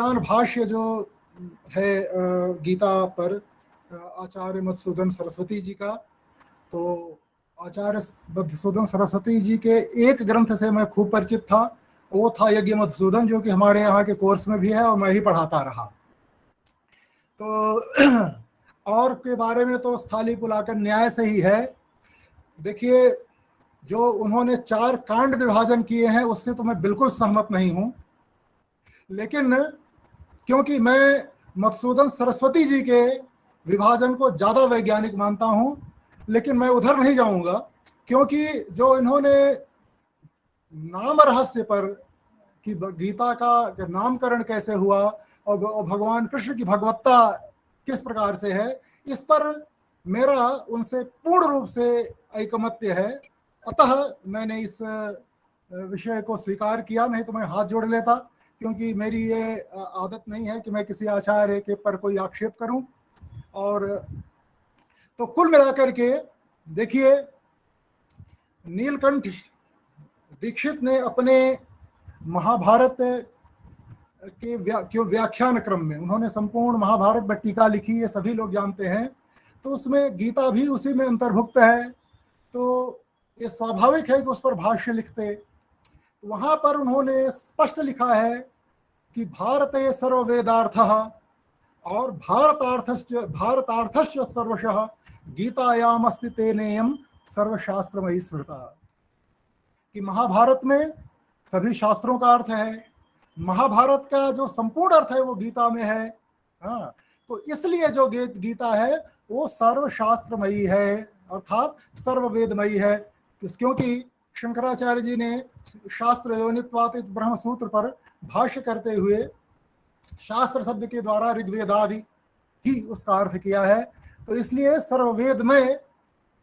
विद्यमान भाष्य जो है गीता पर आचार्य मधुसूदन सरस्वती जी का, तो आचार्य मधुसूदन सरस्वती जी के एक ग्रंथ से मैं खूब परिचित था, वो था यज्ञ मधुसूदन, जो कि हमारे यहाँ के कोर्स में भी है और मैं ही पढ़ाता रहा। तो और के बारे में तो स्थाली पुलाकर न्याय से ही है। देखिए, जो उन्होंने 4 कांड विभाजन किए हैं उससे तो मैं बिल्कुल सहमत नहीं हूं, लेकिन क्योंकि मैं मधुसूदन सरस्वती जी के विभाजन को ज़्यादा वैज्ञानिक मानता हूं, लेकिन मैं उधर नहीं जाऊंगा, क्योंकि जो इन्होंने नाम रहस्य पर कि गीता का नामकरण कैसे हुआ और भगवान कृष्ण की भगवत्ता किस प्रकार से है, इस पर मेरा उनसे पूर्ण रूप से ऐकमत्य है। अतः मैंने इस विषय को स्वीकार किया, नहीं तो मैं हाथ जोड़ लेता, क्योंकि मेरी ये आदत नहीं है कि मैं किसी आचार्य के पर कोई आक्षेप करूं। और तो कुल मिलाकर के देखिए, नीलकंठ दीक्षित ने अपने महाभारत के व्याख्यान क्रम में उन्होंने संपूर्ण महाभारत में टीका लिखी, ये सभी लोग जानते हैं, तो उसमें गीता भी उसी में अंतर्भुक्त है, तो ये स्वाभाविक है कि उस पर भाष्य लिखते। तो वहां पर उन्होंने स्पष्ट लिखा है कि भारते सर्ववेदार्थः और भारतार्थश्च सर्वशः गीतायामस्ति तेनेयं सर्वशास्त्रमयी स्मृता, कि महाभारत में सभी शास्त्रों का अर्थ है, महाभारत का जो संपूर्ण अर्थ है वो गीता में है। हाँ, तो इसलिए जो गीता है वो सर्वशास्त्रमयी है, अर्थात सर्ववेदमयी है। क्योंकि शंकराचार्य जी ने शास्त्र योनित्वात् ब्रह्म सूत्र पर भाष्य करते हुए शास्त्र शब्द के द्वारा ऋग्वेद आदि ही उसका अर्थ किया है, तो इसलिए सर्ववेदमय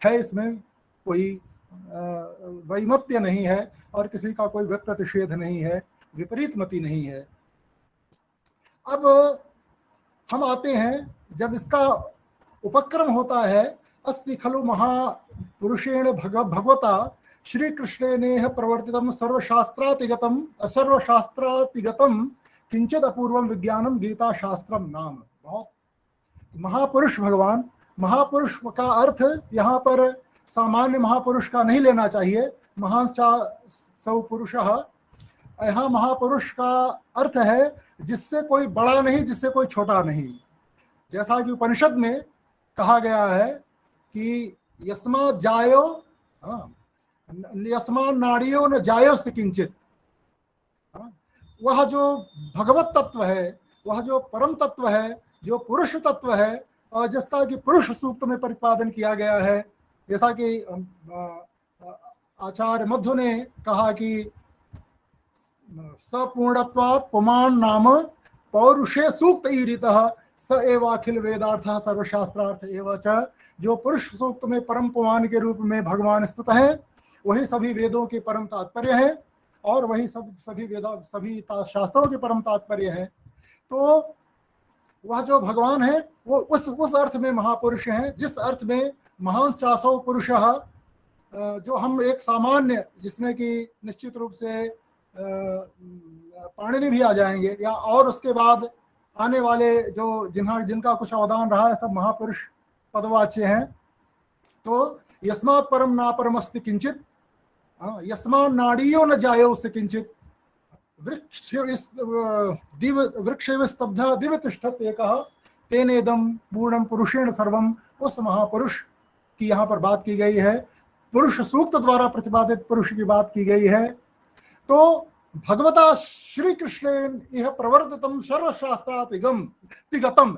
है, इसमें कोई वैमत्य नहीं है और किसी का कोई प्रतिषेध नहीं है, विपरीत मति नहीं है। अब हम आते हैं, जब इसका उपक्रम होता है, अस्ति खलु महापुरुषेण भगवता श्री कृष्णेन प्रवर्तितम सर्वशास्त्रातिगतम किंचित अपूर्वम विज्ञानम गीता शास्त्रम नाम। बहुत महापुरुष भगवान, महापुरुष का अर्थ यहाँ पर सामान्य महापुरुष का नहीं लेना चाहिए, महान सौ पुरुषः, यहाँ महापुरुष का अर्थ है जिससे कोई बड़ा नहीं, जिससे कोई छोटा नहीं। जैसा कि उपनिषद में कहा गया है कि यस्मात् जायो यस्मात् नाड़ियो न जायोस्ति किंचित, वह जो भगवत तत्व है, वह जो परम तत्व है, जो पुरुष तत्व है, और जिसका कि पुरुष सूक्त में प्रतिपादन किया गया है, जैसा कि आचार्य मध्व ने कहा कि सपूर्णत्वात् पुमान् नाम पौरुषे सूक्त ईरितः स एव अखिल वेदार्थः सर्वशास्त्रार्थ एव च। जो पुरुष सूक्त में परम पुमान के रूप में भगवान स्थित है, वही सभी वेदों के परम तात्पर्य है और वही सभी शास्त्रों के परम तात्पर्य है। तो वह जो भगवान है वो उस अर्थ में महापुरुष हैं, जिस अर्थ में महान चासो पुरुषः, जो हम एक सामान्य, जिसमें कि निश्चित रूप से पाणिनि भी आ जाएंगे, या और उसके बाद आने वाले जो जिनका कुछ अवदान रहा है, सब महापुरुष पदवाच्य हैं। तो यस्मात् परम ना परमस्ति किंचित, यस्मात् नाड़ीयो न जायोस्ति किंचित, वृक्षस्तब्ध दिव्य तिष्ठत् एकः तेनेदम पूर्णम पुरुषेण सर्वम। उस महापुरुष की यहाँ पर बात की गई है, पुरुष सूक्त द्वारा प्रतिपादित पुरुष की बात की गई है। तो भगवता श्री कृष्णेन यह प्रवर्तितम सर्वशास्त्रातिगतम,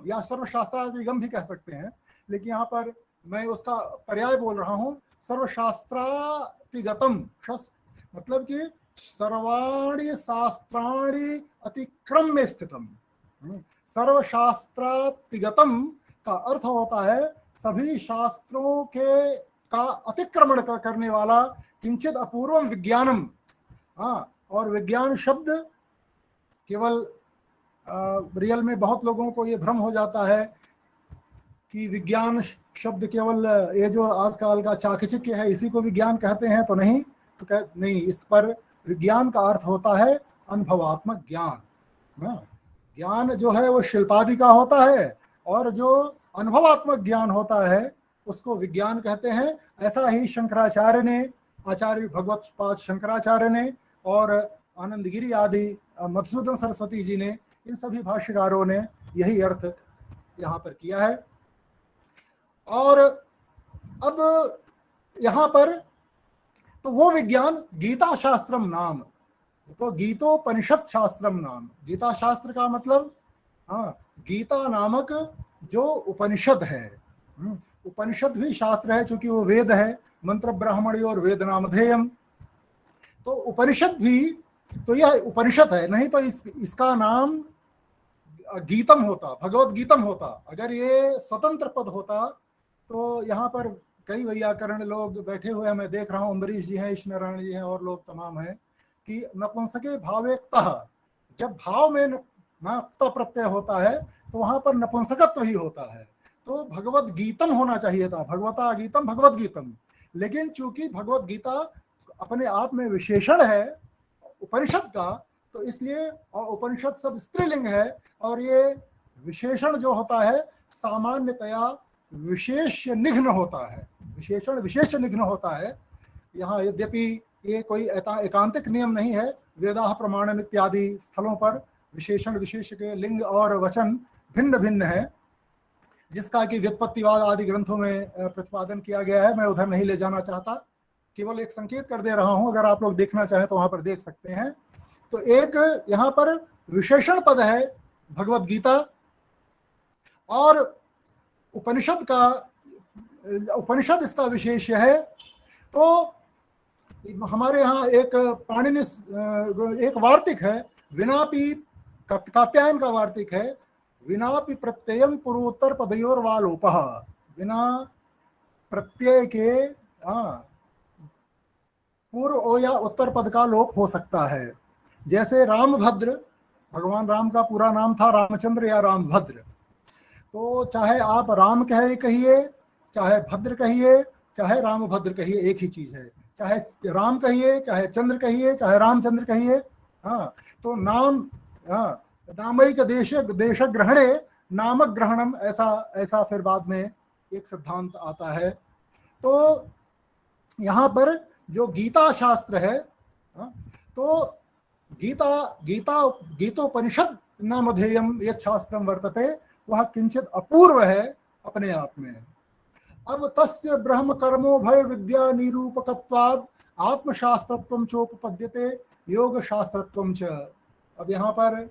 या सर्वशास्त्रातिगम भी कह सकते हैं, लेकिन यहाँ पर मैं उसका पर्याय बोल रहा हूँ, सर्वशास्त्रातिगतम, मतलब कि सर्वाणि शास्त्राणि अतिक्रम में स्थितम। सर्वशास्त्रातिगतम का अर्थ होता है सभी शास्त्रों के का अतिक्रमण करने वाला, किंचित अपूर्वम विज्ञानम। हाँ, और विज्ञान शब्द केवल रियल में बहुत लोगों को ये भ्रम हो जाता है कि विज्ञान शब्द केवल ये जो आजकल का चाकचक्य है इसी को विज्ञान कहते हैं, तो नहीं, तो नहीं, इस पर विज्ञान का अर्थ होता है अनुभवात्मक ज्ञान। ज्ञान जो है वो शिल्पादि का होता है, और जो अनुभवात्मक ज्ञान होता है उसको विज्ञान कहते हैं। ऐसा ही शंकराचार्य ने, आचार्य भगवत पाद शंकराचार्य ने और आनंदगिरी आदि मधुसूदन सरस्वती जी ने, इन सभी भाष्यकारों ने यही अर्थ यहाँ पर किया है। और अब यहाँ पर तो वो विज्ञान गीता शास्त्रम नाम, तो गीतोपनिषद शास्त्रम नाम, गीता शास्त्र का मतलब हाँ गीता नामक जो उपनिषद है। उपनिषद भी शास्त्र है चूंकि वो वेद है, मंत्र ब्राह्मणी और वेद नामधेयम, तो उपनिषद भी, तो यह उपनिषद है, नहीं तो इसका नाम गीतम होता, भगवत गीतम होता। अगर ये स्वतंत्र पद होता तो यहाँ पर कई वैयाकरण लोग बैठे हुए हैं, मैं देख रहा हूँ, अम्बरीश जी हैं, ईश नारायण जी हैं और लोग तमाम हैं, कि नपुंसके भावेक्तः, जब भाव में नाक्ता प्रत्यय होता है तो वहां पर नपुंसकत्व ही होता है। तो भगवत गीतम होना चाहिए था, भगवता गीतम भगवत गीतम। लेकिन चूंकि भगवत गीता अपने आप में विशेषण है उपनिषद का, तो इसलिए, और उपनिषद सब स्त्रीलिंग है, और ये विशेषण जो होता है सामान्यतया विशेष निघ्न होता है, विशेषण विशेष निघ्न होता है। यहाँ यद्यपि ये कोई एकांतिक नियम नहीं है, वेदाह प्रमाणन इत्यादि स्थलों पर विशेषण विशेष के लिंग और वचन भिन्न भिन्न है, जिसका कि व्युत्पत्तिवाद आदि ग्रंथों में प्रतिपादन किया गया है। मैं उधर नहीं ले जाना चाहता, केवल एक संकेत कर दे रहा हूं, अगर आप लोग देखना चाहें तो वहां पर देख सकते हैं। तो एक यहाँ पर विशेषण पद है भगवत गीता, और उपनिषद का, उपनिषद इसका विशेष है। तो हमारे यहाँ एक पाणिनि एक वार्तिक है, विनापि, कात्यायन का वार्तिक है, विनापि प्रत्ययम पूर्वोत्तर पदयोर वालोपः, बिना प्रत्यय के पूर्व या उत्तर पद का लोप हो सकता है। जैसे रामभद्र, भगवान राम का पूरा नाम था रामचंद्र या रामभद्र, तो चाहे आप राम कहिए, चाहे भद्र कहिए, चाहे रामभद्र कहिए, एक ही चीज है। चाहे राम कहिए, चाहे चंद्र कहिए, चाहे रामचंद्र कहिए, हाँ, तो नाम, हाँ, नामैक देश ग्रहणे नामक ग्रहणम, ऐसा फिर बाद में एक सिद्धांत आता है। तो यहाँ पर जो गीता शास्त्र है, तो गीतोपनिषद नामधेयम यत् शास्त्रम वर्तते, वह किंचित अपूर्व है अपने आप में। अब तस्य ब्रह्म कर्मो भय विद्या निरूपकत्वाद आत्मशास्त्रत्वम चोपपद्यते योग शास्त्रत्वम च। अब यहाँ पर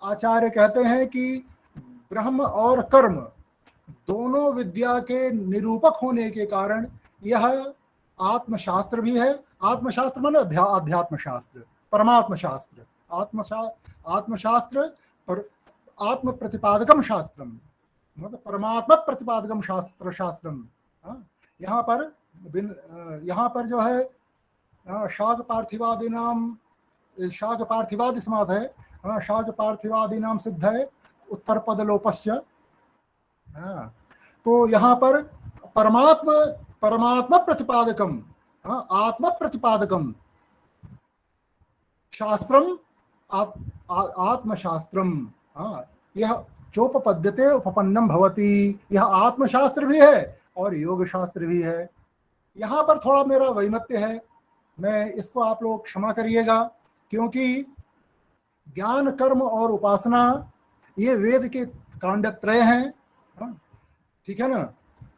आचार्य कहते हैं कि ब्रह्म और कर्म दोनों विद्या के निरूपक होने के कारण यह आत्मशास्त्र भी है। आत्मशास्त्र माने अध्यात्म शास्त्र, परमात्म शास्त्र, आत्मशास्त्र पर आत्म प्रतिपादकम शास्त्रम, मतलब परमात्मा प्रतिपादकम शास्त्रम। यहाँ पर जो है शाग पार्थिवादि समास है, शाग पार्थिवादि नाम सिद्ध है उत्तर पद लोपश्च। तो यहाँ पर परमात्मा प्रतिपादकम, आत्म प्रतिपादकम शास्त्रम, आत्मशास्त्रम, यह चोपपद्यते उपपन्नम भवति, यह आत्मशास्त्र भी है और योग शास्त्र भी है। यहाँ पर थोड़ा मेरा वैमत्य है, मैं इसको आप लोग क्षमा करिएगा, क्योंकि ज्ञान कर्म और उपासना ये वेद के कांडत्रय हैं, ठीक है ना।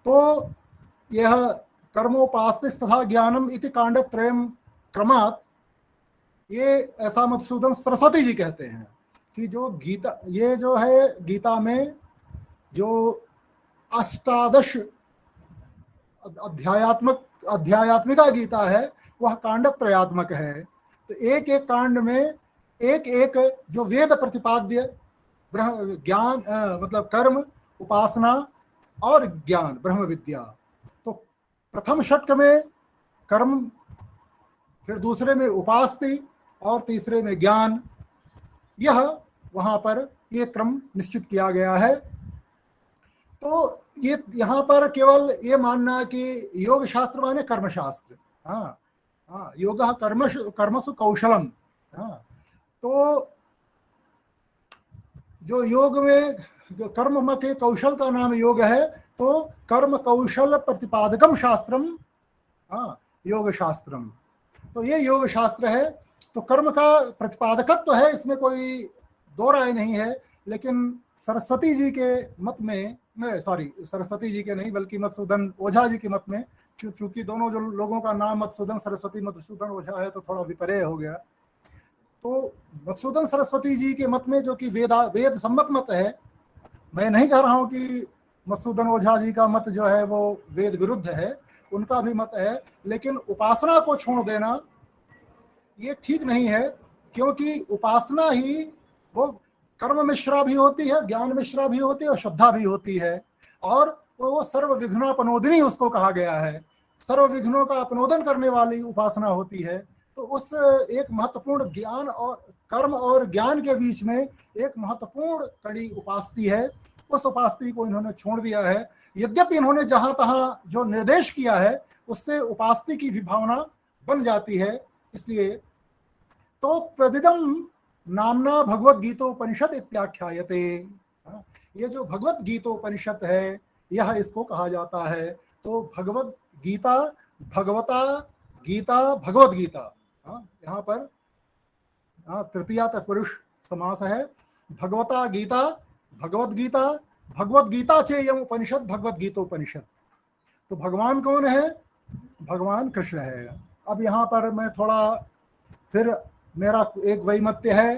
तो यह कर्मोपासने तथा ज्ञानम इति कांडत्रयम क्रमात्, ये ऐसा मधुसूदन सरस्वती जी कहते हैं कि जो गीता, ये जो है गीता में जो अष्टादश अध्यायात्मिका गीता है वह कांड त्रयात्मक है। तो एक एक कांड में एक एक जो वेद प्रतिपाद्य ज्ञान, मतलब कर्म, उपासना और ज्ञान, ब्रह्म विद्या, तो प्रथम षट्क में कर्म, फिर दूसरे में उपास्ति और तीसरे में ज्ञान, यह वहां पर ये क्रम निश्चित किया गया है। तो ये यहाँ पर केवल ये मानना कि योग शास्त्र माने कर्मशास्त्र, योग कर्मसु कौशलम, तो जो योग में कर्म के कौशल का नाम योग है, तो कर्म कौशल प्रतिपादकम शास्त्रम, हाँ, योग शास्त्रम। तो ये योग शास्त्र है। तो कर्म का प्रतिपादकत्व तो है, इसमें कोई दो राय नहीं है। लेकिन सरस्वती जी के मत में, सॉरी सरस्वती जी के नहीं बल्कि मधुसूदन ओझा जी के मत में, चूंकि दोनों जो लोगों का नाम मधुसूदन सरस्वती मधुसूदन ओझा है तो थोड़ा विपर्य हो गया। तो मधुसूदन सरस्वती जी के मत में, जो कि वेद सम्मत मत है, मैं नहीं कह रहा हूं कि मधुसूदन ओझा जी का मत जो है वो वेद विरुद्ध है, उनका भी मत है, लेकिन उपासना को छोड़ देना ये ठीक नहीं है, क्योंकि उपासना ही वो कर्म मिश्रा भी होती है, ज्ञान मिश्रा भी होती है और श्रद्धा भी होती है। और वो सर्व विघ्नोपनोदिनी उसको कहा गया है, सर्व विघ्नों का अपनोदन करने वाली उपासना होती है। तो उस एक महत्वपूर्ण ज्ञान और कर्म और ज्ञान के बीच में एक महत्वपूर्ण कड़ी उपासती है, उस उपासती को इन्होंने छोड़ दिया है। यद्यपि इन्होंने जहां तहां जो निर्देश किया है उससे उपासती की भी भावना बन जाती है। इसलिए तो तदिदम नामना भगवत गीतोपनिषद इत्याख्यायते, ये जो भगवत गीतोपनिषद है यह इसको कहा जाता है। तो भगवत गीता, भगवता गीता, भगवत गीता, यहाँ पर तृतीया तत्पुरुष समास है। भगवता गीता, भगवत गीता, भगवत गीता चेयम उपनिषद भगवत गीतोपनिषद। तो भगवान कौन है? भगवान कृष्ण है। अब यहाँ पर मैं थोड़ा, फिर मेरा एक वैमत्य है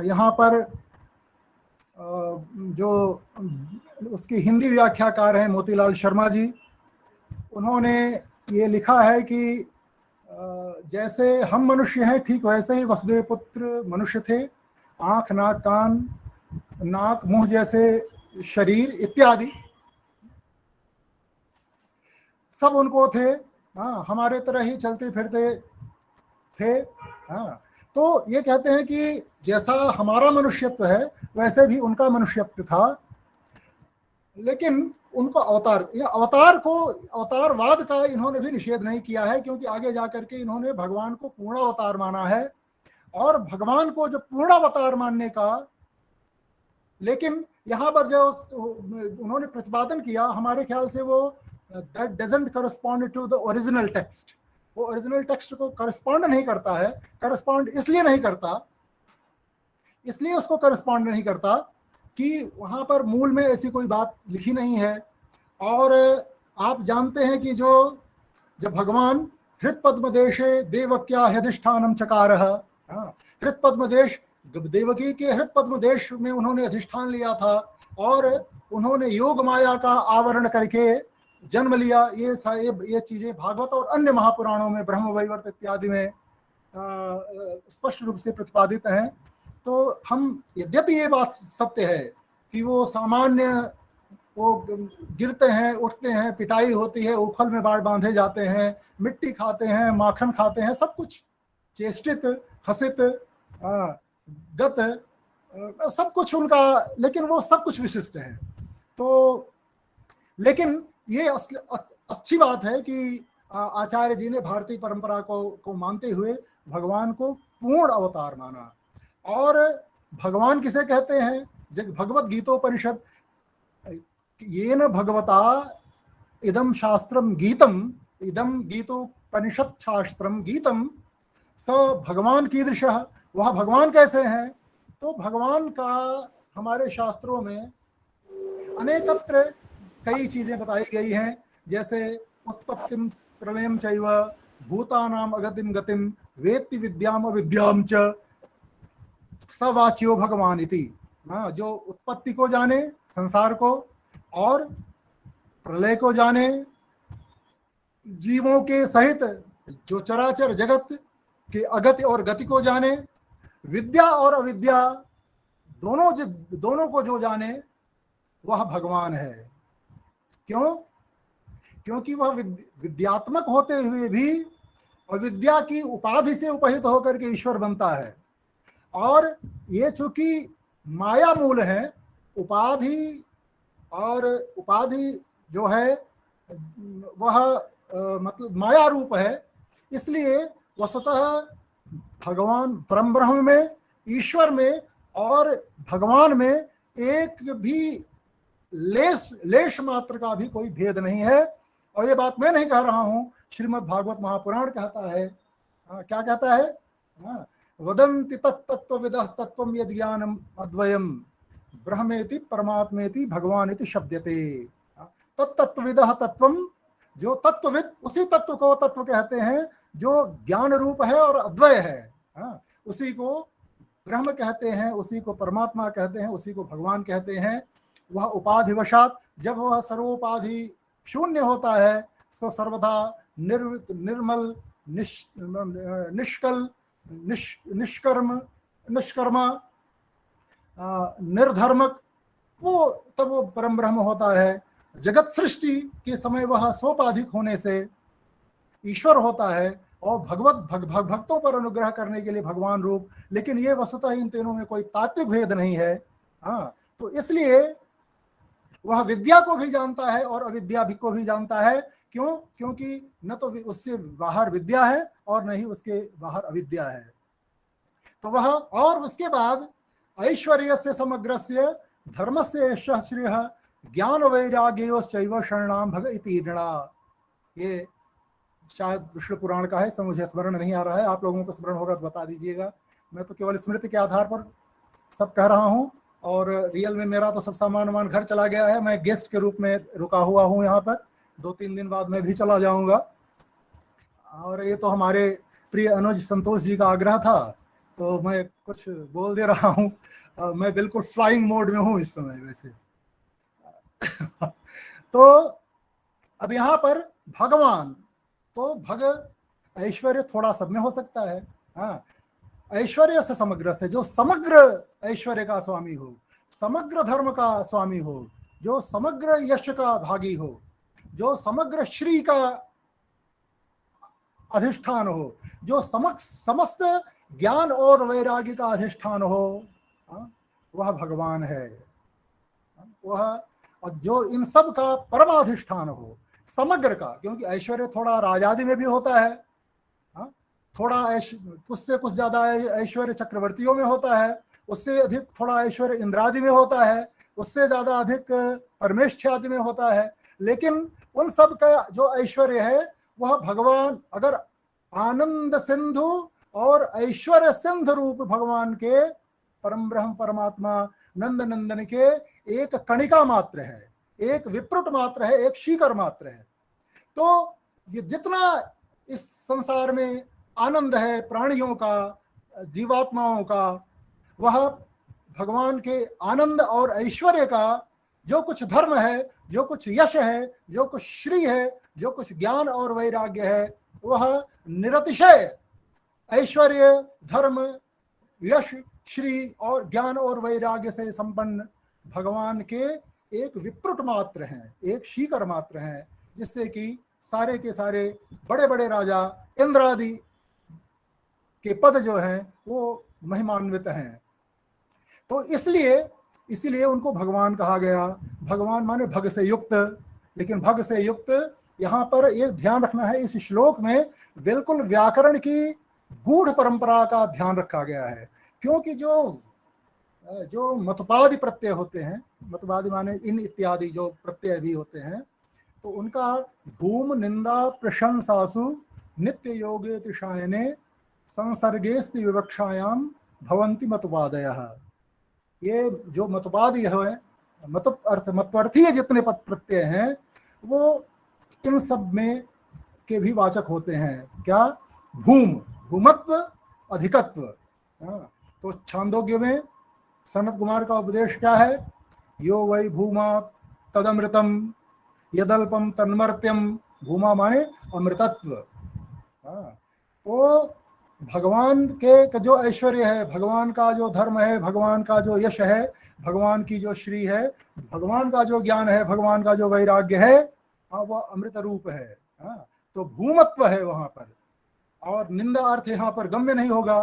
यहाँ पर, जो उसकी हिंदी व्याख्याकार हैं मोतीलाल शर्मा जी, उन्होंने ये लिखा है कि जैसे हम मनुष्य हैं ठीक वैसे ही वसुदेव पुत्र मनुष्य थे, आँख नाक कान नाक मुंह जैसे शरीर इत्यादि सब उनको थे। हाँ, हमारे तरह ही चलते फिरते थे। हाँ, तो ये कहते हैं कि जैसा हमारा मनुष्यत्व है वैसे भी उनका मनुष्यत्व था। लेकिन उनको अवतारवाद का इन्होंने भी निषेध नहीं किया है, क्योंकि आगे जाकर के इन्होंने भगवान को पूर्ण अवतार माना है। और भगवान को जब पूर्ण अवतार मानने का, लेकिन यहाँ पर जो उन्होंने प्रतिपादन किया, हमारे ख्याल से वो that doesn't correspond to the original text, वो ओरिजिनल टेक्स्ट को करस्पॉन्ड नहीं करता है। करस्पॉन्ड इसलिए नहीं करता, इसलिए उसको करस्पॉन्ड नहीं करता कि वहाँ पर मूल में ऐसी कोई बात लिखी नहीं है। और आप जानते हैं कि जो जब भगवान हृत्पद्मदेशे देवक्या हृदिष्ठानम चकारः, हृत्पद्मदेश देवकी के हृत्पद्मदेश में उन्होंने अधिष्ठान लिया था और उन्होंने योग माया का आवरण करके जन्म लिया। ये चीजें भागवत और अन्य महापुराणों में, ब्रह्म वैवर्त इत्यादि में स्पष्ट रूप से प्रतिपादित हैं। तो हम, यद्यपि ये बात सत्य है कि वो सामान्य, वो गिरते हैं, उठते हैं, पिटाई होती है, उखल में बाढ़ बांधे जाते हैं, मिट्टी खाते हैं, माखन खाते हैं, सब कुछ चेष्टित, हसित, गत, सब कुछ उनका, लेकिन वो सब कुछ विशिष्ट है। तो लेकिन ये अच्छी बात है कि आचार्य जी ने भारतीय परंपरा को मानते हुए भगवान को पूर्ण अवतार माना। और भगवान किसे कहते हैं? जब भगवत गीतोपनिषद, येन भगवता इदम शास्त्रम गीतम, इदम गीतोपनिषद शास्त्रम गीतम स भगवान कीदृशः, वह भगवान कैसे हैं? तो भगवान का हमारे शास्त्रों में अनेकत्र कई चीजें बताई गई हैं, जैसे उत्पत्तिम प्रलयम चैव भूतानाम अगतिम गतिम वेत्ति विद्याम अविद्याम च सवाच्यो भगवान इति। जो उत्पत्ति को जाने संसार को, और प्रलय को जाने जीवों के सहित जो चराचर जगत के अगति और गति को जाने, विद्या और अविद्या दोनों को जो जाने वह भगवान है। क्यों? क्योंकि वह विद्यात्मक होते हुए भी अविद्या की उपाधि से उपहित होकर के ईश्वर बनता है। और ये चूंकि माया मूल है, उपाधि और उपाधि जो है वह मतलब माया रूप है, इसलिए वस्तुतः भगवान परम ब्रह्म में, ईश्वर में और भगवान में एक भी लेश मात्र का भी कोई भेद नहीं है। और ये बात मैं नहीं कह रहा हूं, श्रीमद् भागवत महापुराण कहता है। क्या कहता है? वदन्ति तत्तत्त्वविदस्तत्त्वं यज्ञानम अद्वयम ब्रह्मेति परमात्मेति भगवानेति शब्दते। तत्तत्त्वविदः तत्वम, जो तत्वविद उसी तत्व को तत्व कहते हैं जो ज्ञान रूप है और अद्वय है। उसी को ब्रह्म कहते हैं, उसी को परमात्मा कहते हैं, उसी को भगवान कहते हैं। वह उपाधिवशात, जब वह सर्वोपाधि शून्य होता है, सो सर्वदा निर्मल निष्कल निष्कर्मा निर्धर्मक, तब वो परम ब्रह्म होता है। जगत सृष्टि के समय वह सोपाधिक होने से ईश्वर होता है और भक्तों पर अनुग्रह करने के लिए भगवान रूप। लेकिन ये वस्तुतः इन तीनों में कोई तात्विक भेद नहीं है। तो इसलिए वह विद्या को भी जानता है और अविद्या भी को भी जानता है। क्यों? क्योंकि न तो उससे बाहर विद्या है और न ही उसके बाहर अविद्या है। तो वह, और उसके बाद ऐश्वर्य से समग्रस्य धर्मस्य श्रेयः ज्ञान वैराग्योश्चैव शरणां भग इति गणा। ये शायद विष्णु पुराण का है, सब मुझे स्मरण नहीं आ रहा है। आप लोगों को स्मरण होगा तो बता दीजिएगा। मैं तो केवल स्मृति के आधार पर सब कह रहा हूँ, और रियल में मेरा तो सब सामान वामान घर चला गया है। मैं गेस्ट के रूप में रुका हुआ हूँ यहाँ पर। 2-3 दिन बाद मैं भी चला जाऊँगा। और ये तो हमारे प्रिय अनुज संतोष जी का आग्रह था, तो मैं कुछ बोल दे रहा हूँ। मैं बिल्कुल फ्लाइंग मोड में हूँ इस समय वैसे। तो अब यहाँ पर भगवान, तो भग ऐश्वर्य थोड़ा सब में हो सकता है। ऐश्वर्य से समग्र से, जो समग्र ऐश्वर्य का स्वामी हो, समग्र धर्म का स्वामी हो, जो समग्र यश का भागी हो, जो समग्र श्री का अधिष्ठान हो, जो समस्त ज्ञान और वैराग्य का अधिष्ठान हो, वह भगवान है। वह, और जो इन सब का परमाधिष्ठान हो, समग्र का। क्योंकि ऐश्वर्य थोड़ा राजादि में भी होता है, थोड़ा उससे कुछ ज्यादा ऐश्वर्य चक्रवर्तियों में होता है, उससे अधिक थोड़ा ऐश्वर्य इंद्रादि में होता है, उससे ज्यादा अधिक परमेष्ठ्यादि में होता है। लेकिन उन सब का जो ऐश्वर्य है वह भगवान, अगर आनंद सिंधु और ऐश्वर्य सिंधु रूप भगवान के परम ब्रह्म परमात्मा नंद नंदन के एक कणिका मात्र है, एक विप्रुट मात्र है, एक शीकर मात्र है। तो ये जितना इस संसार में आनंद है प्राणियों का, जीवात्माओं का, वह भगवान के आनंद और ऐश्वर्य का जो कुछ धर्म है, जो कुछ यश है, जो कुछ श्री है, जो कुछ ज्ञान और वैराग्य है, वह निरतिशय ऐश्वर्य, धर्म, यश, श्री और ज्ञान और वैराग्य से संपन्न भगवान के एक विप्रुट मात्र हैं, एक शीकर मात्र हैं, जिससे कि सारे के सारे बड़े बड़े राजा इंद्रादि के पद जो हैं वो महिमान्वित हैं। तो इसलिए उनको भगवान कहा गया। भगवान माने भग से युक्त। लेकिन भग से युक्त, यहाँ पर एक ध्यान रखना है, इस श्लोक में बिल्कुल व्याकरण की गूढ़ परंपरा का ध्यान रखा गया है। क्योंकि जो मतुपादि प्रत्यय होते हैं, मतुपादि माने इन इत्यादि जो प्रत्यय भी होते हैं, तो उनका धूम निंदा प्रशंसासु नित्य योगे तिशायने संसर्गेस्ति विवक्षायाम भवंती मतुपादयः। ये जो मतुपादि है, मतवर्थीय जितने पद प्रत्यय हैं, वो इन सब में के भी वाचक होते हैं। क्या? भूम, भूमत्व, अधिकत्व। तो छांदोग्य में सनत कुमार का उपदेश क्या है? यो वै भूमा तदमृतम यदल्पम तन्मर्त्यम। भूमा माने अमृतत्व। तो भगवान के जो ऐश्वर्य है, भगवान का जो धर्म है, भगवान का जो यश है, भगवान की जो श्री है, भगवान का जो ज्ञान है, भगवान का जो वैराग्य है, वह अमृत रूप है। तो भूमत्व है वहां पर। और निंदा अर्थ यहाँ पर गम्य नहीं होगा।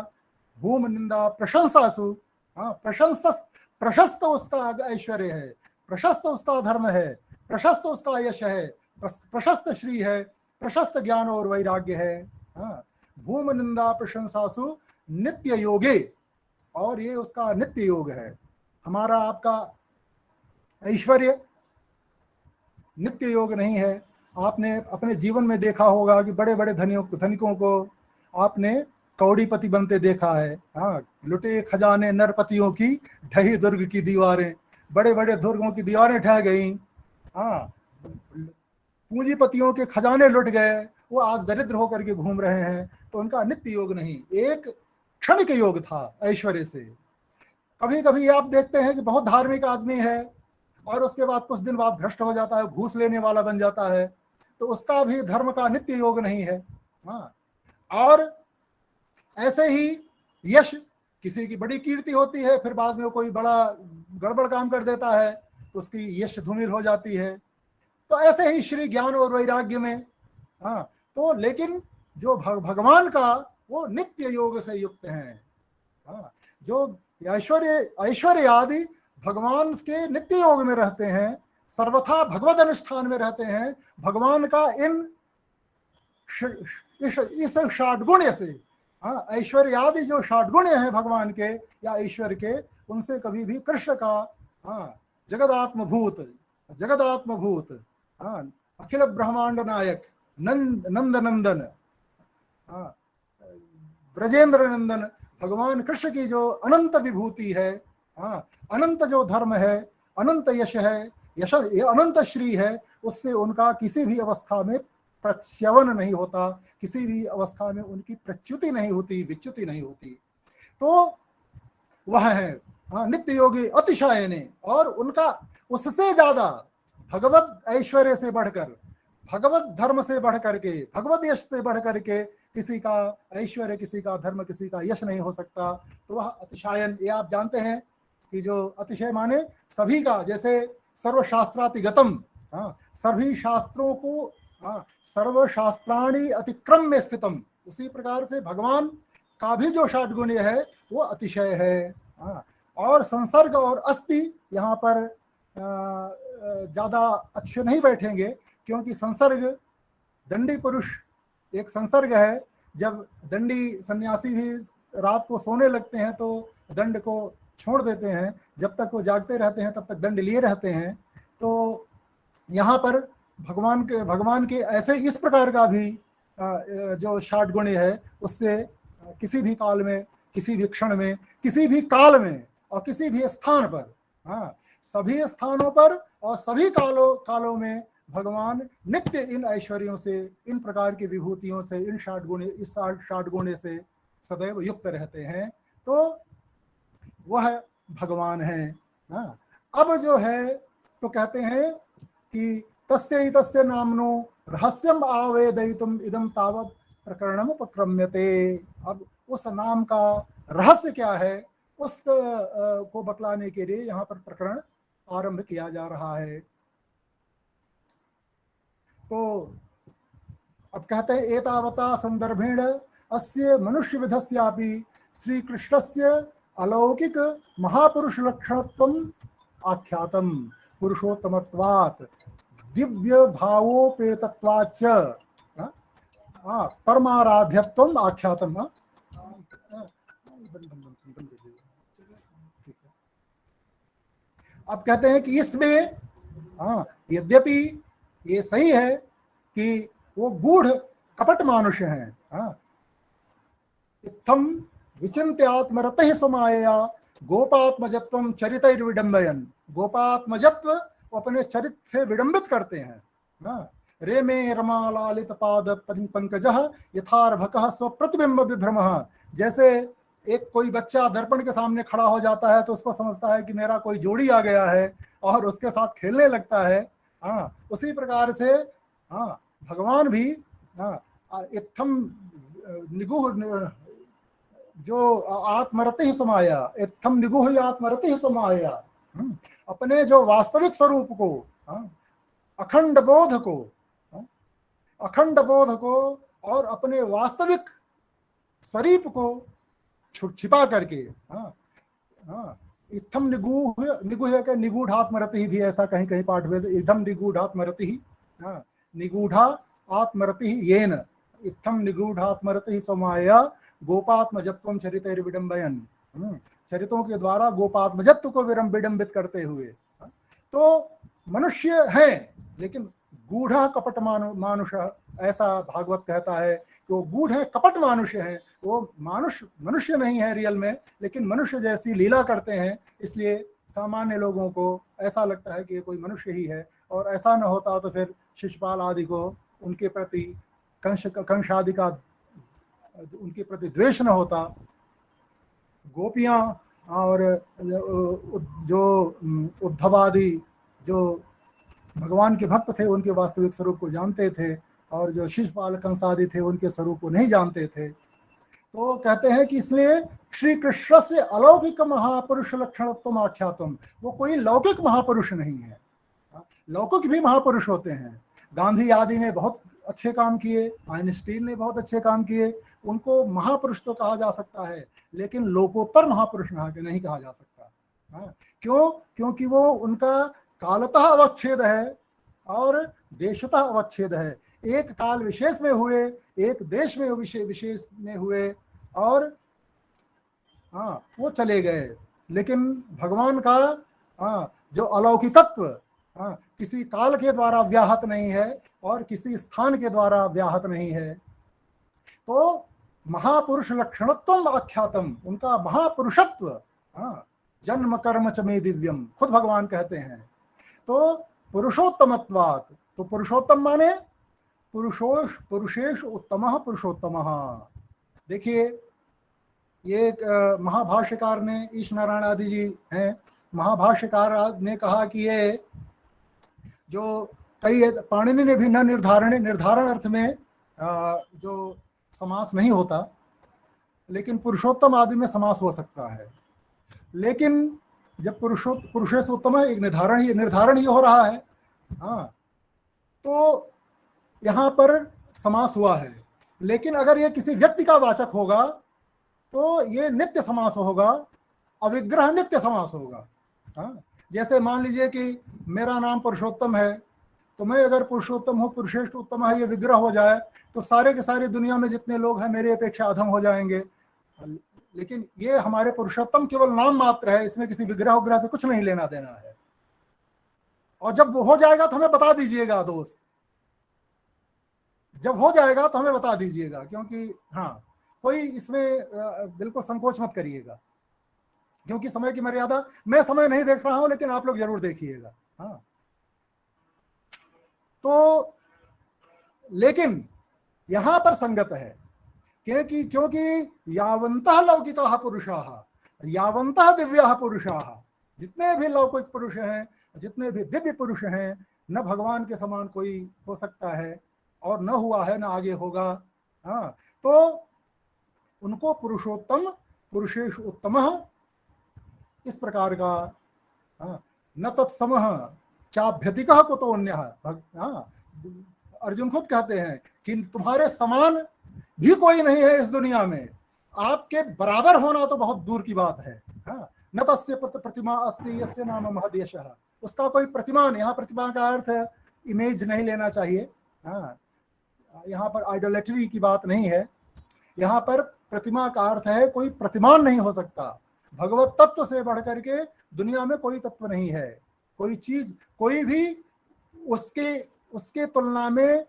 भूम निंदा प्रशंसासु, प्रशस्त उसका ऐश्वर्य है, प्रशस्त उसका धर्म है, प्रशस्त उसका यश है, प्रशस्त श्री है, प्रशस्त ज्ञान और वैराग्य है। भूम निंदा प्रशंसासु नित्य योगे। और ये उसका नित्य योग है। हमारा आपका ऐश्वर्य नित्य योग नहीं है। आपने अपने जीवन में देखा होगा कि बड़े बड़े धनिकों को आपने कौड़ीपति बनते देखा है। हाँ, लुटे खजाने नरपतियों की, ढही दुर्ग की दीवारें, बड़े बड़े दुर्गों की दीवारें ढह गई। हाँ, पूंजीपतियों के खजाने लुट गए, वो आज दरिद्र होकर के घूम रहे हैं। तो उनका नित्य योग नहीं, एक क्षणिक योग था ऐश्वर्य से। कभी कभी आप देखते हैं कि बहुत धार्मिक आदमी है और उसके बाद कुछ दिन बाद भ्रष्ट हो जाता है, घूस लेने वाला बन जाता है, तो उसका भी धर्म का नित्य योग नहीं है। हाँ, और ऐसे ही यश, किसी की बड़ी कीर्ति होती है, फिर बाद में कोई बड़ा गड़बड़ काम कर देता है तो उसकी यश धूमिल हो जाती है। तो ऐसे ही श्री ज्ञान और वैराग्य में, हाँ, तो लेकिन जो भगवान का वो नित्य योग से युक्त हैं। हाँ, जो ऐश्वर्य आदि भगवान के नित्य योग में रहते हैं, सर्वथा भगवत अनुष्ठान में रहते हैं, भगवान का इस षाटगुण्य से, हाँ, ऐश्वर्य आदि जो षाटगुण्य है भगवान के या ईश्वर के, उनसे कभी भी कृष्ण का, हाँ, जगदात्मभूत, हाँ, अखिल ब्रह्मांड नायक, नंद नंदन, हाँ, ब्रजेंद्र नंदन भगवान कृष्ण की जो अनंत विभूति है, हाँ, अनंत जो धर्म है, अनंत यश है, अनंत श्री है, उससे उनका किसी भी अवस्था में प्रच्यवन नहीं होता, किसी भी अवस्था में उनकी प्रच्युति नहीं होती, विच्युति नहीं होती। तो वह है, हाँ, नित्य योगी अतिशयने, और उनका उससे ज्यादा भगवत ऐश्वर्य से बढ़कर, भगवत धर्म से बढ़ करके, भगवत यश से बढ़ करके किसी का ऐश्वर्य, किसी का धर्म, किसी का यश नहीं हो सकता। तो वह अतिशयन, ये आप जानते हैं कि जो अतिशय माने सभी का, जैसे सर्वशास्त्रातिगतम, हाँ, सभी शास्त्रों को, हाँ, सर्वशास्त्राणि अतिक्रम्य स्थितम, उसी प्रकार से भगवान का भी जो षाटगुण्य है वो अतिशय है। हाँ, और संसर्ग और अस्थि यहाँ पर ज्यादा अच्छे नहीं बैठेंगे, क्योंकि संसर्ग, दंडी पुरुष एक संसर्ग है। जब दंडी सन्यासी भी रात को सोने लगते हैं तो दंड को छोड़ देते हैं, जब तक वो जागते रहते हैं तब तक दंड लिए रहते हैं। तो यहाँ पर भगवान के ऐसे इस प्रकार का भी जो षाटगुण्य है, उससे किसी भी काल में, किसी भी क्षण में, किसी भी काल में और किसी भी स्थान पर, हाँ, सभी स्थानों पर और सभी कालों में भगवान नित्य इन ऐश्वर्यों से, इन प्रकार की विभूतियों से, इन षाटगुण्य से सदैव युक्त रहते हैं। तो वह भगवान है। हाँ, अब जो है तो कहते हैं कि तस्य तस्य नामनो रहस्यम आवेदयितुम इदम तावत् प्रकरणम उपक्रम्यते। अब उस नाम का रहस्य क्या है, उस को बतलाने के लिए यहाँ पर प्रकरण आरंभ किया जा रहा है। तो अब कहते हैं एतावता संदर्भेण अस्य मनुष्य विधस्यापि श्री कृष्णस्य अलौकिक महापुरुष लक्षणत्वम आख्यातम पुरुषोत्तमत्वात् दिव्य भावोपेतत्वाच्च परमाराध्यत्वम आख्यातम। अब कहते हैं कि इसमें, हाँ, यद्यपि ये सही है कि वो गूढ़ कपट मानुष्य हैं, हाँ, इत्थम विचिन्त्यात्मरतः समायया गोपात्मजत्वम चरितैर्विडम्बयन्, गोपात्मजत्व अपने चरित्र से विडंबित करते हैं। हाँ, रे मे रमालालित पाद पंकजः यथार्भकः स्वप्रतिबिंब विभ्रमः। जैसे एक कोई बच्चा दर्पण के सामने खड़ा हो जाता है तो उसको समझता है कि मेरा कोई जोड़ी आ गया है और उसके साथ खेलने लगता है। हाँ, उसी प्रकार से, हाँ, भगवान भी, हाँ, इत्थम निगुह जो आत्मरति समाया, इत्थम निगुह आत्मरति समाया, अपने जो वास्तविक स्वरूप को, हाँ, अखंड बोध को, हाँ, अखंड बोध को और अपने वास्तविक स्वरूप को छिपा करके, हाँ, हाँ, इत्थम निगूढ़ के निगूढ़ात्मरति भी ऐसा कहीं कहीं पाठ भेद, इत्थम निगूढ़ात्मरति, हाँ, निगूढ़ा आत्मरति येन इत्थम निगूढ़ात्मरति समाया गोपात्मजत्वम चरितैर्विडम्बयन्। चरितों के द्वारा गोपात्मजत्व को विडंबित करते हुए। तो मनुष्य है लेकिन गूढ़ कपट मानुष, ऐसा भागवत कहता है कि वो गूढ़ है, कपट मानुष्य है, वो मनुष्य नहीं है रियल में, लेकिन मनुष्य जैसी लीला करते हैं, इसलिए सामान्य लोगों को ऐसा लगता है कि ये कोई मनुष्य ही है। और ऐसा न होता तो फिर शिशुपाल आदि को उनके प्रति कंस आदि का उनके प्रति द्वेष न होता। गोपियां और जो उद्धव आदि जो भगवान के भक्त थे उनके वास्तविक स्वरूप को जानते थे, और जो शिशुपाल कंस आदि थे उनके स्वरूप को नहीं जानते थे। तो कहते हैं कि इसलिए श्री कृष्ण से अलौकिक महापुरुष लक्षणत्वम आख्यातम, वो कोई लौकिक महापुरुष नहीं है। लौकिक भी महापुरुष होते हैं, गांधी आदि ने बहुत अच्छे काम किए, आइंस्टीन ने बहुत अच्छे काम किए, उनको महापुरुष तो कहा जा सकता है, लेकिन लोकोत्तर महापुरुष नहीं कहा जा सकता। क्यों? क्योंकि वो उनका कालतः अवच्छेद है और देशतः अवच्छेद है। एक काल विशेष में हुए, एक देश में विशेष में हुए, और वो चले गए। लेकिन भगवान का जो अलौकिकत्व किसी काल के द्वारा व्याहत नहीं है और किसी स्थान के द्वारा व्याहत नहीं है। तो महापुरुष लक्षणत्वम आख्यातम, उनका महापुरुषत्व, जन्म कर्म च मे दिव्यम, खुद भगवान कहते हैं। तो पुरुषोत्तमत्वात्, तो पुरुषोत्तम माने पुरुषेश उत्तमः पुरुषोत्तमः। देखिए, ये महाभाष्यकार ने, ईश नारायण आदि जी हैं, महाभाष्यकार ने कहा कि ये जो कई पाणिनि ने भी न निर्धारण अर्थ में जो समास नहीं होता, लेकिन पुरुषोत्तम आदि में समास हो सकता है। लेकिन जब पुरुषेश उत्तम है, एक निर्धारण ही हो रहा है, तो यहाँ पर समास हुआ है। लेकिन अगर ये किसी व्यक्ति का वाचक होगा तो ये नित्य समास होगा, अविग्रह नित्य समास होगा। जैसे मान लीजिए कि मेरा नाम पुरुषोत्तम है, तो मैं अगर पुरुषोत्तम हूँ, पुरुषेष्ठ उत्तम है, ये विग्रह हो जाए तो सारे के सारे दुनिया में जितने लोग हैं मेरे अपेक्षा अधम हो जाएंगे। लेकिन ये हमारे पुरुषोत्तम केवल नाम मात्र है, इसमें किसी विग्रह से कुछ नहीं लेना देना है। और जब वो हो जाएगा तो हमें बता दीजिएगा दोस्त, जब हो जाएगा तो हमें बता दीजिएगा, क्योंकि कोई इसमें बिल्कुल संकोच मत करिएगा, क्योंकि समय की मर्यादा, मैं समय नहीं देख रहा हूं लेकिन आप लोग जरूर देखिएगा। तो लेकिन यहां पर संगत है, क्योंकि यावन्तः लौकिकाः पुरुषाः यावन्तः दिव्याः पुरुषाः, जितने भी लौकिक पुरुष हैं, जितने भी दिव्य पुरुष हैं, न भगवान के समान कोई हो सकता है और न हुआ है, न आगे होगा। तो उनको पुरुषोत्तम, पुरुषेषु उत्तमः, इस प्रकार का न तत्समः चाभ्यधिकः कुतोऽन्यः। अर्जुन खुद कहते हैं कि तुम्हारे समान भी कोई नहीं है इस दुनिया में, आपके बराबर होना तो बहुत दूर की बात है। न तस्य प्रतिमा अस्ति यस्य नाम महदेशः, उसका कोई प्रतिमान, यहाँ प्रतिमा का अर्थ इमेज नहीं लेना चाहिए, यहाँ पर आइडोलेटरी की बात नहीं है। यहाँ पर प्रतिमा का अर्थ है कोई प्रतिमान नहीं हो सकता। भगवत तत्व से बढ़कर के दुनिया में कोई तत्व नहीं है, कोई चीज, कोई भी उसके तुलना में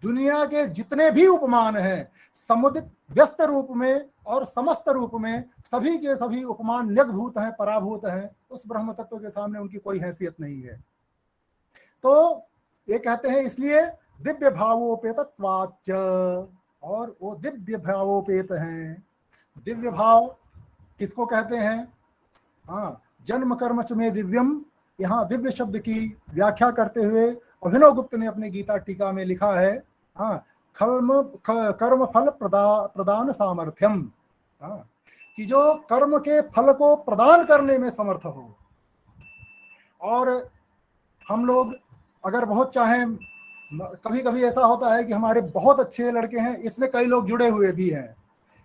दुनिया के जितने भी उपमान हैं, समुदित व्यस्त रूप में और समस्त रूप में, सभी के सभी उपमान निगभूत हैं, पराभूत हैं। उस ब्रह्म तत्व के सामने उनकी कोई हैसियत नहीं है। तो ये कहते हैं इसलिए दिव्य भावोपेतत्वाच्च, और वो दिव्य भावोपेत हैं। दिव्य भाव किसको कहते हैं? जन्म कर्म च मे दिव्यम, यहाँ दिव्य शब्द की व्याख्या करते हुए अभिनव गुप्त ने अपनी गीता टीका में लिखा है, कर्म फल प्रदान सामर्थ्यम, कि जो कर्म के फल को प्रदान करने में समर्थ हो। और हम लोग अगर बहुत चाहें, कभी कभी ऐसा होता है कि हमारे बहुत अच्छे लड़के हैं, इसमें कई लोग जुड़े हुए भी हैं,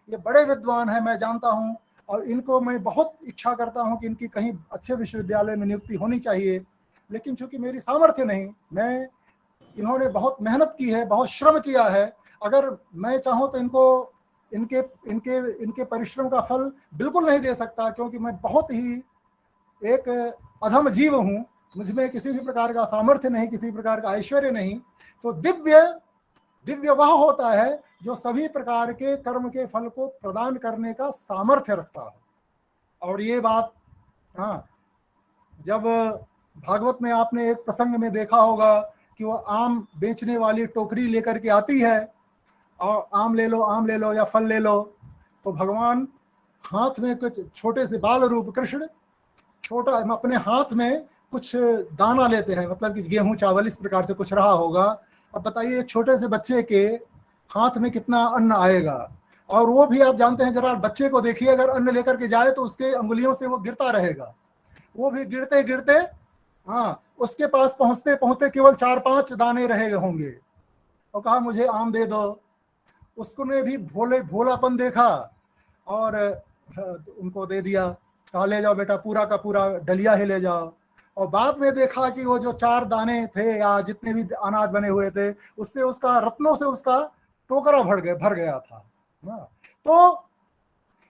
ये बड़े विद्वान हैं, मैं जानता हूं, और इनको मैं बहुत इच्छा करता हूं कि इनकी कहीं अच्छे विश्वविद्यालय में नियुक्ति होनी चाहिए, लेकिन चूंकि मेरी सामर्थ्य नहीं, इन्होंने बहुत मेहनत की है, बहुत श्रम किया है, अगर मैं चाहूँ तो इनको इनके इनके इनके परिश्रम का फल बिल्कुल नहीं दे सकता, क्योंकि मैं बहुत ही एक अधम जीव हूँ, मुझमें किसी भी प्रकार का सामर्थ्य नहीं, किसी प्रकार का ऐश्वर्य नहीं। तो दिव्य दिव्य वह होता है जो सभी प्रकार के कर्म के फल को प्रदान करने का सामर्थ्य रखता है। और ये बात, हाँ, जब भागवत में आपने एक प्रसंग में देखा होगा कि वो आम बेचने वाली टोकरी लेकर के आती है और आम ले लो या फल ले लो, तो भगवान हाथ में कुछ छोटे से बाल रूप कृष्ण छोटा अपने हाथ में कुछ दाना लेते हैं, मतलब कि गेहूं चावल इस प्रकार से कुछ रहा होगा। अब बताइए एक छोटे से बच्चे के हाथ में कितना अन्न आएगा, और वो भी आप जानते हैं, जरा बच्चे को देखिए, अगर अन्न लेकर के जाए तो उसके अंगुलियों से वो गिरता रहेगा, वो भी गिरते गिरते, हाँ, उसके पास पहुंचते पहुंचते केवल 4-5 दाने रहे होंगे, और कहा मुझे आम दे दो। उसको ने भी भोलापन देखा और उनको दे दिया, कहा ले जाओ बेटा, पूरा का पूरा डलिया ही ले जाओ। और बाद में देखा कि वो जो 4 दाने थे या जितने भी अनाज बने हुए थे, उससे उसका रत्नों से उसका टोकरा भर गया था। तो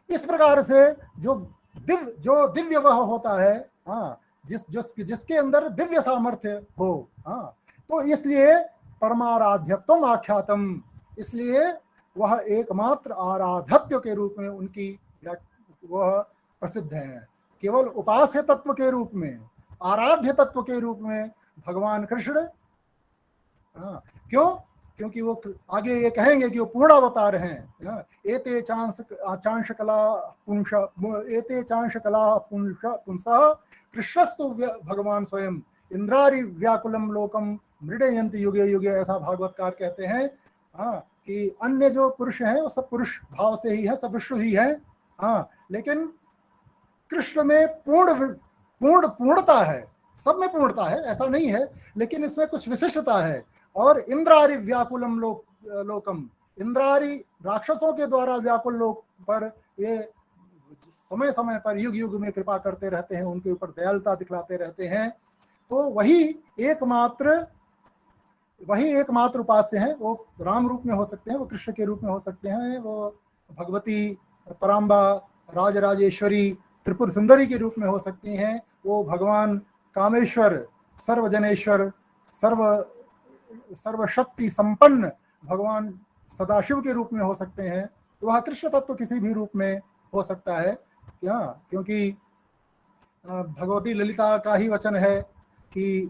इस प्रकार से जो दिव्य वह होता है, हाँ, जिसके अंदर दिव्य सामर्थ्य हो, हाँ, तो इसलिए परमाराध्यत्वम आख्यातम, इसलिए वह एकमात्र आराधत्य के रूप में उनकी वह प्रसिद्ध है। केवल उपास्य तत्व के रूप में, आराध्य तत्व के रूप में भगवान कृष्ण, हाँ, क्यों? क्योंकि वो आगे ये कहेंगे कि वो पूर्ण अवतार हैं। एते चांश कला पुंसः कृष्णस्तु भगवान स्वयं इंद्रारि व्याकुलम लोकम मृडयन्ति युगे युगे, ऐसा भागवतकार कहते हैं। हाँ, कि अन्य जो पुरुष हैं वो सब पुरुष भाव से ही है, सब विष्णु ही है, हाँ, लेकिन कृष्ण में पूर्णता है, सब में पूर्णता है, ऐसा नहीं है, लेकिन इसमें कुछ विशिष्टता है। और इंद्रारि व्याकुलम लोकम, इंद्रारि राक्षसों के द्वारा व्याकुल लोक पर ये समय समय पर युग युग में कृपा करते रहते हैं, उनके ऊपर दयालुता दिखलाते रहते हैं। तो वही एकमात्र उपास्य हैं। वो राम रूप में हो सकते हैं, वो कृष्ण के रूप में हो सकते हैं, वो भगवती पराम्बा राजराजेश्वरी त्रिपुर सुंदरी के रूप में हो सकती हैं, वो भगवान कामेश्वर सर्वजनेश्वर सर्वशक्ति संपन्न भगवान सदाशिव के रूप में हो सकते हैं। तो वह कृष्ण तत्व किसी भी रूप में हो सकता है, क्या? क्योंकि भगवती ललिता का ही वचन है कि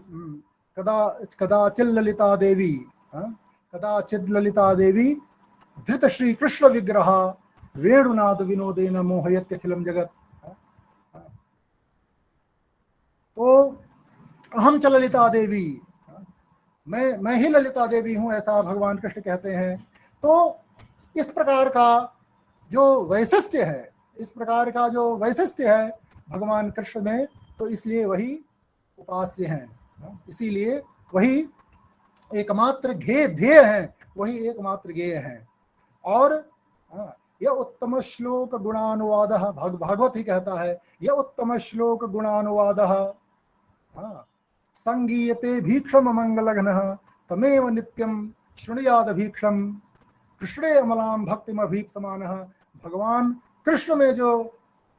कदाचिद ललिता देवी, कदाचिद ललिता देवी धृत श्री कृष्ण विग्रह वेणुनाद विनोदेन मोहयत्यखिलम जगत। तो अहम च ललिता देवी, मैं ही ललिता देवी हूँ, ऐसा भगवान कृष्ण कहते हैं। तो इस प्रकार का जो वैशिष्ट्य है, इस प्रकार का जो वैशिष्ट्य है भगवान कृष्ण में, तो इसलिए वही उपास्य हैं, इसीलिए वही एकमात्र ध्येय हैं, वही एकमात्र ज्ञेय हैं। और यह उत्तम श्लोक गुणानुवाद, भागवत ही कहता है, यह उत्तम श्लोक गुणानुवाद संगीयते भीक्षम मंगलघ्नः तमेव नित्यम शृणुयाद भीक्षम कृष्णे अमलाम भक्तिम अभीप्समानः। भगवान कृष्ण में जो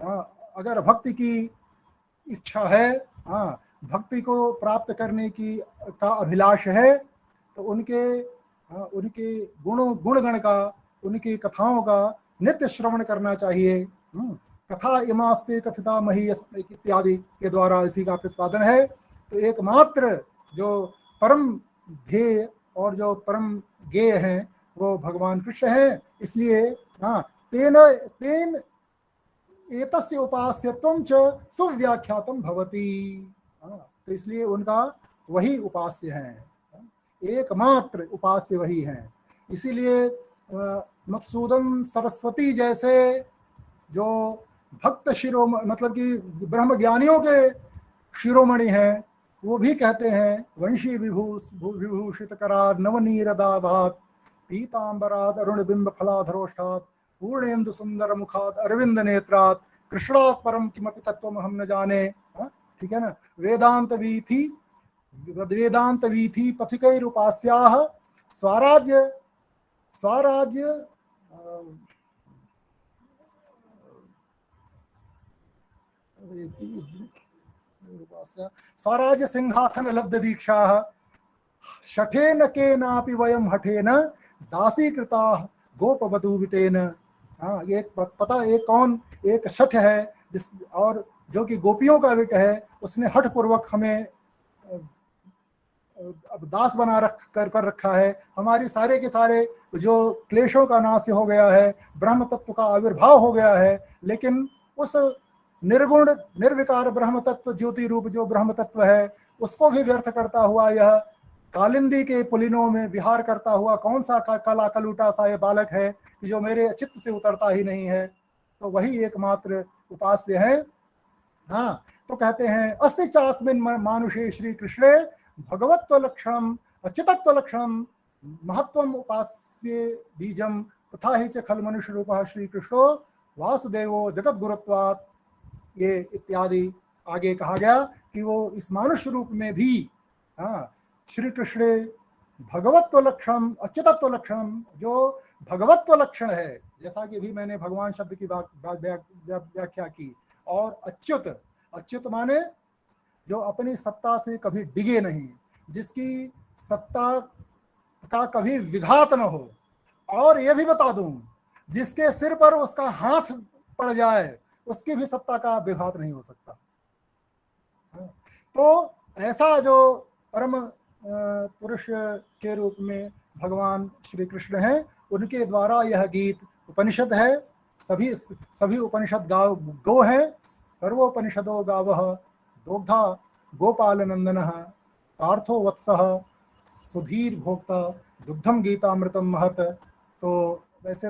अगर भक्ति की इच्छा है, भक्ति को प्राप्त करने की का अभिलाष है, तो उनके गुणगण का, उनकी कथाओं का नित्य श्रवण करना चाहिए। कथा इमास्ते कथिता मही इत्यादि के द्वारा इसी का प्रतिपादन है। तो एकमात्र जो परम ध्येय और जो परम ज्ञेय हैं वो भगवान कृष्ण हैं। इसलिए तेन एतस्य उपास्यत्वं च सुव्याख्यातम भवति। तो इसलिए उनका वही उपास्य है, एकमात्र उपास्य वही है। इसीलिए मधुसूदन सरस्वती जैसे जो भक्त मतलब कि ब्रह्म ज्ञानियों के शिरोमणि हैं, वो भी कहते हैं वंशी विभूषित करार नवनीरदाभात पीतांबरात अरुण बिंब फलाधरोष्ठात पूर्णेन्दु सुंदर मुखात अरविंद नेत्रात कृष्णात् परम किमपि तत्वम हम न जाने। ठीक है ना? वेदांत वीथि पथिकैरुपास्याः स्वराज्य स्वराज्य सिंहासन लब्ध दीक्षा शठेन केनापि वयम हठेन दासीकृता गोपवधू विटेन। हाँ, ये पता एक कौन एक शठ है जिस और जो कि गोपियों का विट है, उसने हठ पूर्वक हमें अब दास बना कर रखा है। हमारी सारे के सारे जो क्लेशों का नाश हो गया है, ब्रह्म तत्व का आविर्भाव हो गया है, लेकिन उस निर्गुण निर्विकार ब्रह्म तत्व ज्योति रूप जो ब्रह्म तत्व है उसको भी व्यर्थ करता हुआ यह कालिंदी के पुलिनों में विहार करता हुआ कौन सा काला कलूटा सा ये बालक है कि जो मेरे चित्त से उतरता ही नहीं है, तो वही एकमात्र उपास्य है। हाँ, तो कहते हैं अस्ति चास्मिन् मानुषे श्री कृष्णे भगवत्व लक्षणम अच्युतत्व लक्षणम महत्वम उपास्य बीजम तथा ही च खल मनुष्य रूपः श्री कृष्णो वासुदेवो जगत गुरुत्वात्, ये इत्यादि आगे कहा गया कि वो इस मानुष्य रूप में भी हाँ श्री कृष्ण भगवत्व लक्षण अच्युतत्व लक्षण, जो भगवत्व लक्षण है, जैसा कि भी मैंने भगवान शब्द की व्याख्या की, और अच्युत, अच्युत माने जो अपनी सत्ता से कभी डिगे नहीं, जिसकी सत्ता का कभी विघात न हो, और ये भी बता दूं जिसके सिर पर उसका हाथ पड़ जाए उसकी भी सत्ता का विघात नहीं हो सकता। तो ऐसा जो परम पुरुष के रूप में भगवान श्री कृष्ण हैं, उनके द्वारा यह गीत उपनिषद है। सभी उपनिषद गो है। सर्वोपनिषदो गावः दोग्धा गोपाल नंदनः पार्थो वत्सः सुधीर भोक्ता दुग्धम गीतामृतम महत। तो वैसे